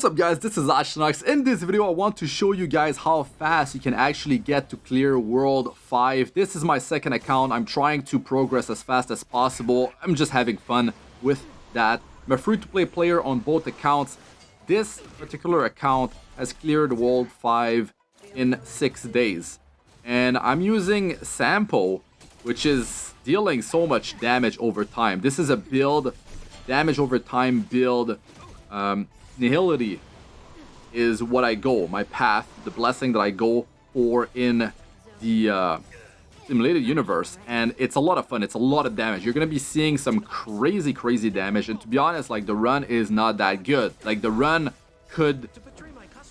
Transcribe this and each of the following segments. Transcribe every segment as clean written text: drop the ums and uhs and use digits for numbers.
What's up guys, this is Astranox. In this video I want to show you guys how fast you can actually get to clear World 5. This is my second account. I'm trying to progress as fast as possible. I'm just having fun with that. I'm a free-to-play player on both accounts. This particular account has cleared World 5 in 6 days. And I'm using Sampo, which is dealing so much damage over time. This is a build, damage over time build. Nihility is what I go, my path, the blessing that I go for in the simulated universe, and it's a lot of fun. It's a lot of damage. You're gonna be seeing some crazy damage, and to be honest, like, the run is not that good. Like, the run could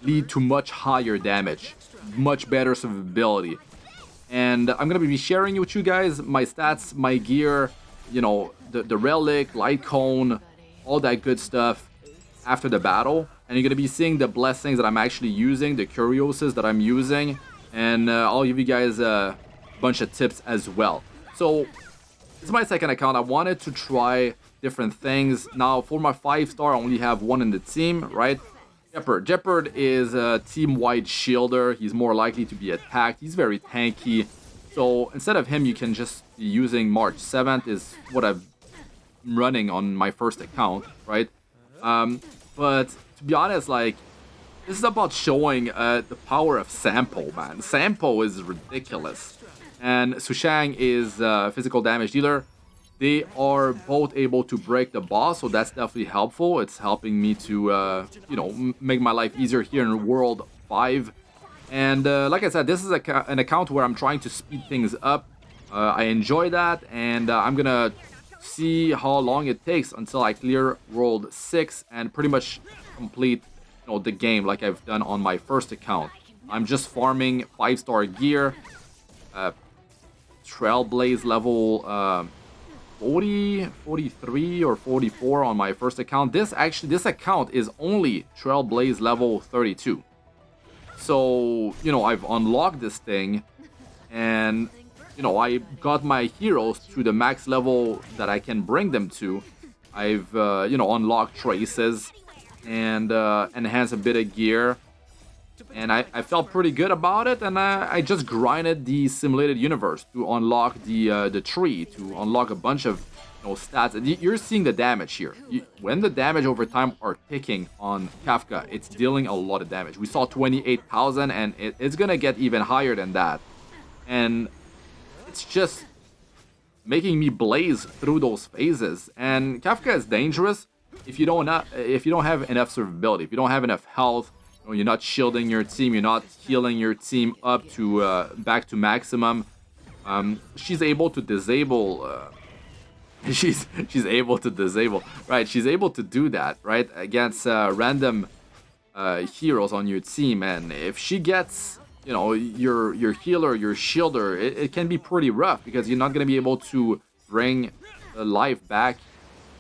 lead to much higher damage, much better survivability, and I'm gonna be sharing with you guys my stats, my gear, you know, the relic, light cone, all that good stuff after the battle. And you're gonna be seeing the blessings that I'm actually using, the curios that I'm using, and I'll give you guys a bunch of tips as well. So it's my second account. I wanted to try different things. Now for my 5-star, I only have one in the team, right? Gepard. Gepard is a team-wide shielder. He's more likely to be attacked. He's very tanky. So instead of him, you can just be using March 7th is what I'm running on my first account, right? But to be honest, like, this is about showing the power of Sampo, man. Sampo is ridiculous. And Sushang is a physical damage dealer. They are both able to break the boss, so that's definitely helpful. It's helping me to, you know, make my life easier here in World 5. And like I said, this is an account where I'm trying to speed things up. I enjoy that, and I'm gonna see how long it takes until I clear World 6 and pretty much complete, you know, the game like I've done on my first account. I'm just farming 5-star gear, Trailblaze Level 40, 43 or 44 on my first account. This account is only Trailblaze Level 32. So, you know, I've unlocked this thing, and you know, I got my heroes to the max level that I can bring them to. I've, you know, unlocked traces and enhanced a bit of gear. And I felt pretty good about it. And I just grinded the simulated universe to unlock the tree, to unlock a bunch of, you know, stats. And you're seeing the damage here. When the damage over time are ticking on Kafka, it's dealing a lot of damage. We saw 28,000, and it's going to get even higher than that. And it's just making me blaze through those phases. And Kafka is dangerous if you don't have enough survivability, if you don't have enough health, you know, you're not shielding your team, you're not healing your team up to back to maximum. She's able to disable. She's able to disable. Right, she's able to do that, right, against random heroes on your team. And if she gets, you know, your healer, your shielder, it can be pretty rough because you're not going to be able to bring life back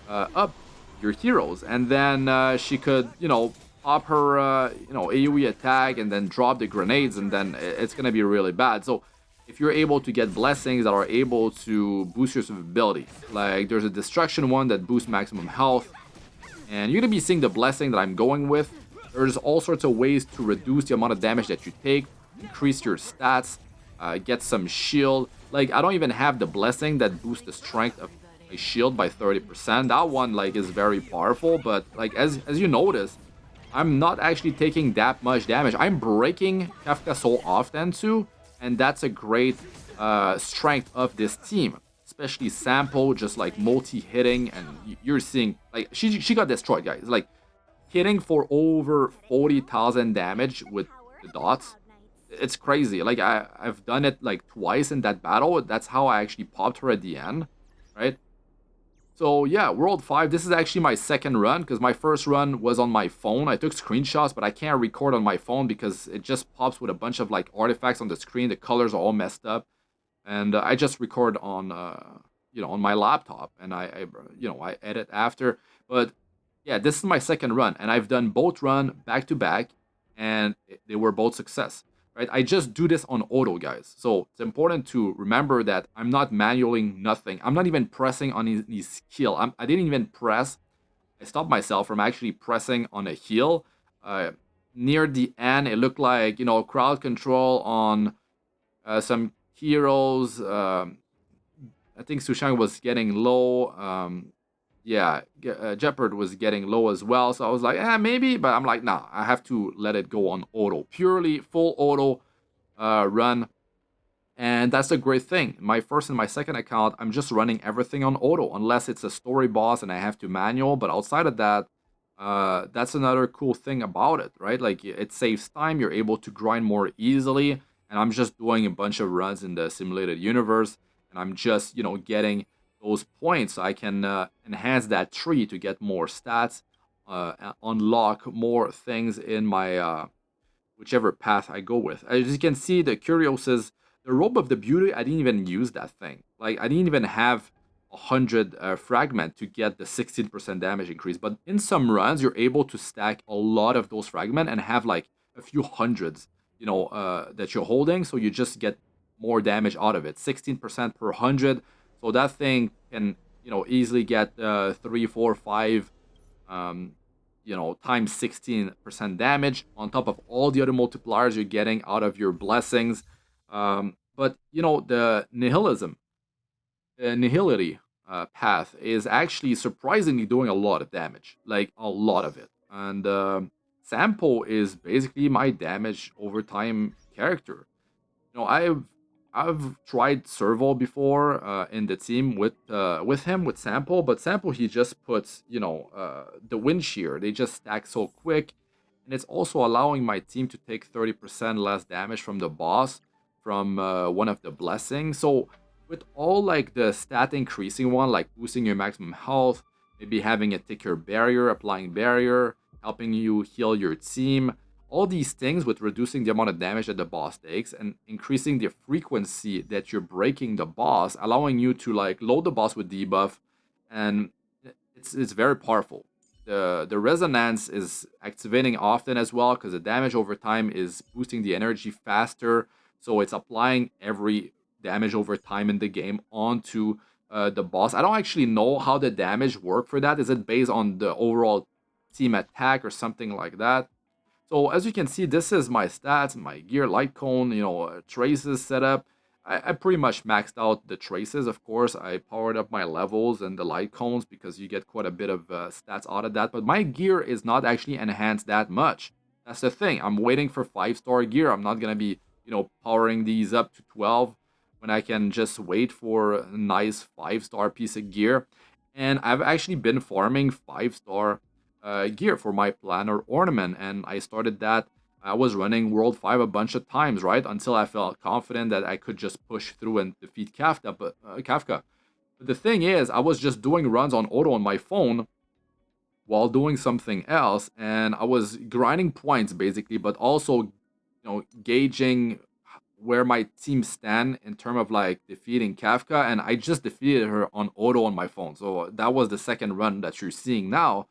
up your heroes. And then she could, you know, pop her, you know, AoE attack and then drop the grenades, and then it's going to be really bad. So if you're able to get blessings that are able to boost your survivability, like there's a destruction one that boosts maximum health, and you're going to be seeing the blessing that I'm going with. There's all sorts of ways to reduce the amount of damage that you take, increase your stats, get some shield. Like, I don't even have the blessing that boosts the strength of my shield by 30%. That one, like, is very powerful, but like, as you notice, I'm not actually taking that much damage. I'm breaking Kafka so often too, and that's a great strength of this team, especially Sampo, just like multi-hitting, and you're seeing, like, she got destroyed, guys. Like, hitting for over 40,000 damage with the dots. It's crazy. Like, I've done it like twice in that battle. That's how I actually popped her at the end, right? So yeah, World 5, this is actually my second run because my first run was on my phone. I took screenshots, but I can't record on my phone because it just pops with a bunch of like artifacts on the screen. The colors are all messed up, and I just record on you know, on my laptop, and I you know, I edit after. But yeah, this is my second run, and I've done both run back to back, and they were both success. Right? I just do this on auto, guys. So it's important to remember that I'm not manualing nothing. I'm not even pressing on his skill. I didn't even press. I stopped myself from actually pressing on a heal. near the end, it looked like, you know, crowd control on some heroes. I think Sushang was getting low. Yeah, Gepard was getting low as well. So I was like, maybe. But I'm like, nah, I have to let it go on auto. Purely full auto run. And that's a great thing. My first and my second account, I'm just running everything on auto, unless it's a story boss and I have to manual. But outside of that, that's another cool thing about it, right? Like, it saves time. You're able to grind more easily. And I'm just doing a bunch of runs in the simulated universe, and I'm just, you know, getting those points so I can enhance that tree to get more stats, unlock more things in my whichever path I go with. As you can see, the curios is the robe of the beauty. I didn't even use that thing. Like, I didn't even have 100 fragment to get the 16% damage increase. But in some runs, you're able to stack a lot of those fragment and have like a few hundreds, you know, that you're holding. So you just get more damage out of it. 16% per 100. So that thing can, you know, easily get 3, 4, 5 um, you know, times 16% damage on top of all the other multipliers you're getting out of your blessings. But you know, the nihility path is actually surprisingly doing a lot of damage, like a lot of it. And Sampo is basically my damage over time character. You know, I've tried Servo before in the team with him with Sample, but Sample, he just puts, you know, the wind shear. They just stack so quick, and it's also allowing my team to take 30% less damage from the boss from one of the blessings. So with all like the stat increasing one, like boosting your maximum health, maybe having a thicker barrier, applying barrier, helping you heal your team, all these things with reducing the amount of damage that the boss takes and increasing the frequency that you're breaking the boss, allowing you to like load the boss with debuff, and it's very powerful. The resonance is activating often as well because the damage over time is boosting the energy faster, so it's applying every damage over time in the game onto the boss. I don't actually know how the damage work for that. Is it based on the overall team attack or something like that? So as you can see, this is my stats, my gear, light cone, you know, traces setup. I pretty much maxed out the traces, of course. I powered up my levels and the light cones because you get quite a bit of stats out of that. But my gear is not actually enhanced that much. That's the thing. I'm waiting for 5-star gear. I'm not going to be, you know, powering these up to 12 when I can just wait for a nice 5-star piece of gear. And I've actually been farming 5-star gear for my planner ornament, and I started that. I was running World 5 a bunch of times, right, until I felt confident that I could just push through and defeat Kafka. But the thing is, I was just doing runs on auto on my phone while doing something else, and I was grinding points basically, but also, you know, gauging where my team stand in terms of like defeating Kafka, and I just defeated her on auto on my phone. So that was the second run that you're seeing now.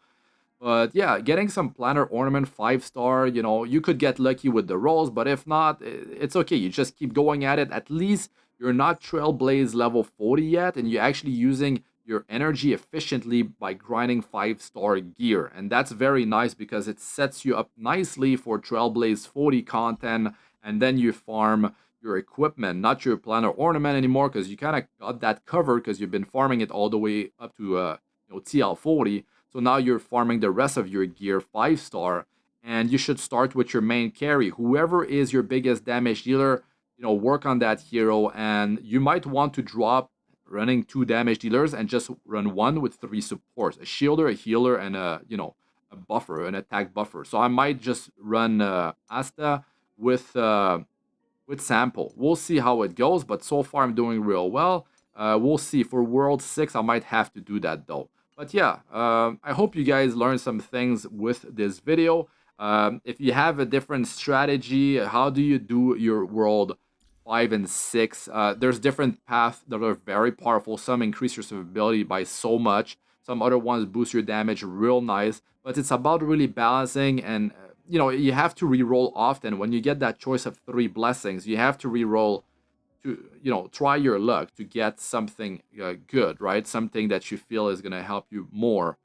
But yeah, getting some planner ornament 5-star, you know, you could get lucky with the rolls, but if not, it's okay. You just keep going at it. At least you're not Trailblaze level 40 yet, and you're actually using your energy efficiently by grinding 5-star gear. And that's very nice because it sets you up nicely for Trailblaze 40 content, and then you farm your equipment, not your planner ornament anymore, because you kind of got that covered because you've been farming it all the way up to you know, TL40. So now you're farming the rest of your gear 5-star, and you should start with your main carry. Whoever is your biggest damage dealer, you know, work on that hero, and you might want to drop running 2 damage dealers and just run 1 with 3 supports: a shielder, a healer, and a, you know, a buffer, an attack buffer. So I might just run Asta with Sampo. We'll see how it goes, but so far I'm doing real well. We'll see. For World 6, I might have to do that though. But yeah, I hope you guys learned some things with this video. If you have a different strategy, how do you do your World 5 and 6? There's different paths that are very powerful. Some increase your survivability by so much. Some other ones boost your damage real nice. But it's about really balancing, and you know, you have to re-roll often. When you get that choice of 3 blessings, you have to re-roll to, you know, try your luck to get something good, right? Something that you feel is going to help you more.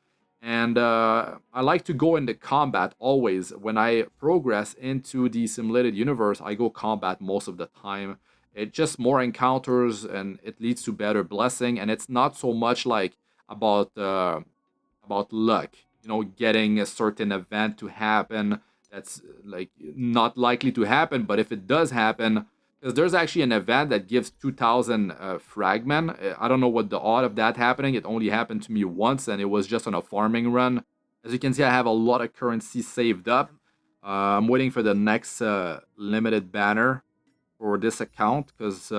And I like to go into combat always. When I progress into the simulated universe, I go combat most of the time. It just more encounters and it leads to better blessing. And it's not so much like about luck, you know, getting a certain event to happen that's like not likely to happen. But if it does happen, because there's actually an event that gives 2,000 fragment. I don't know what the odd of that happening. It only happened to me once, and it was just on a farming run. As you can see, I have a lot of currency saved up. I'm waiting for the next limited banner for this account because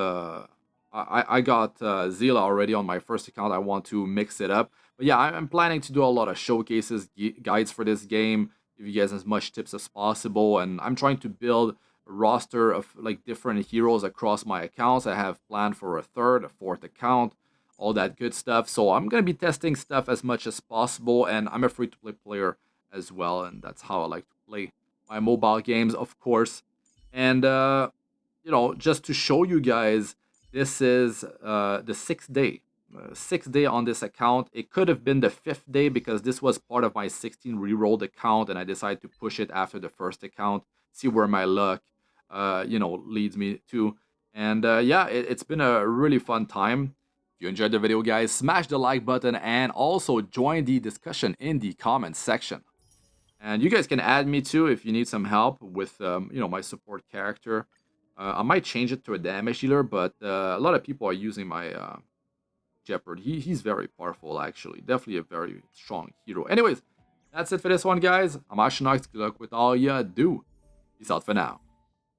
I got Zila already on my first account. I want to mix it up. But yeah, I'm planning to do a lot of showcases, guides for this game, give you guys as much tips as possible, and I'm trying to build a roster of like different heroes across my accounts. I have planned for a third, a fourth account, all that good stuff. So I'm gonna be testing stuff as much as possible, and I'm a free-to-play player as well, and that's how I like to play my mobile games, of course. And you know, just to show you guys, this is the sixth day on this account. It could have been the fifth day because this was part of my 16 rerolled account, and I decided to push it after the first account, see where my luck, you know, leads me to. And yeah, it's been a really fun time. If you enjoyed the video, guys, smash the like button and also join the discussion in the comments section. And you guys can add me too if you need some help with, you know, my support character. I might change it to a damage dealer, but a lot of people are using my Gepard. He's very powerful, actually. Definitely a very strong hero. Anyways, that's it for this one, guys. I'm Astranox. Good luck with all you do. Peace out for now.